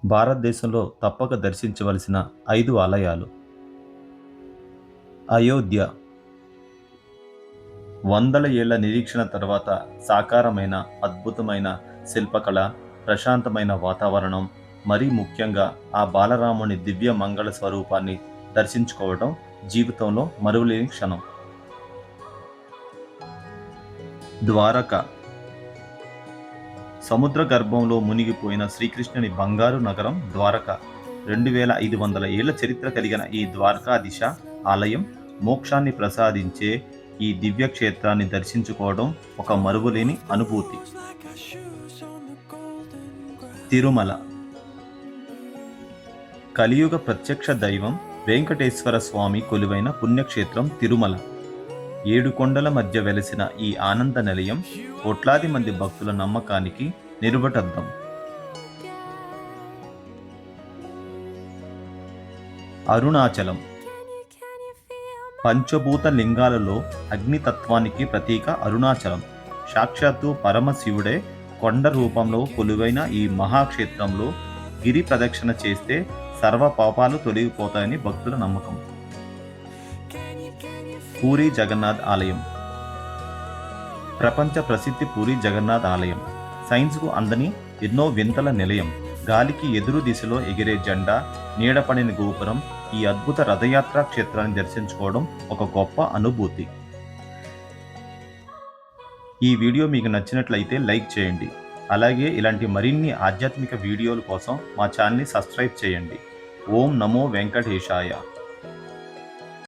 భారతదేశంలో తప్పక దర్శించవలసిన 5 ఆలయాలు. అయోధ్య. వందల ఏళ్ల నిరీక్షణ తర్వాత సాకారమైన అద్భుతమైన శిల్పకళ, ప్రశాంతమైన వాతావరణం, మరీ ముఖ్యంగా ఆ బాలరాముని దివ్య మంగళ స్వరూపాన్ని దర్శించుకోవడం జీవితంలో మరువలేని క్షణం. ద్వారక. సముద్ర గర్భంలో మునిగిపోయిన శ్రీకృష్ణుని బంగారు నగరం ద్వారక. 2500 ఏళ్ల చరిత్ర కలిగిన ఈ ద్వారకాధీశ ఆలయం మోక్షాన్ని ప్రసాదించే ఈ దివ్యక్షేత్రాన్ని దర్శించుకోవడం ఒక మరువలేని అనుభూతి. తిరుమల. కలియుగ ప్రత్యక్ష దైవం వెంకటేశ్వర స్వామి కొలువైన పుణ్యక్షేత్రం తిరుమల. 7 కొండల మధ్య వెలసిన ఈ ఆనంద నిలయం కోట్లాది మంది భక్తుల నమ్మకానికి నిరుబటద్దం. అరుణాచలం. పంచభూత లింగాలలో అగ్నితత్వానికి ప్రతీక అరుణాచలం. సాక్షాత్తు పరమశివుడే కొండ రూపంలో కొలువైన ఈ మహాక్షేత్రంలో గిరి ప్రదక్షిణ చేస్తే సర్వ పాపాలు తొలగిపోతాయని భక్తుల నమ్మకం. పూరి జగన్నాథ్ ఆలయం. ప్రపంచ ప్రసిద్ధి పూరి జగన్నాథ్ ఆలయం సైన్స్కు అందని ఎన్నో వింతల నిలయం. గాలికి ఎదురు దిశలో ఎగిరే జెండా, నీడపడిన గోపురం, ఈ అద్భుత రథయాత్ర క్షేత్రాన్ని దర్శించుకోవడం ఒక గొప్ప అనుభూతి. ఈ వీడియో మీకు నచ్చినట్లయితే లైక్ చేయండి. అలాగే ఇలాంటి మరిన్ని ఆధ్యాత్మిక వీడియోల కోసం మా ఛానల్ని సబ్స్క్రైబ్ చేయండి. ఓం నమో వెంకటేశాయ.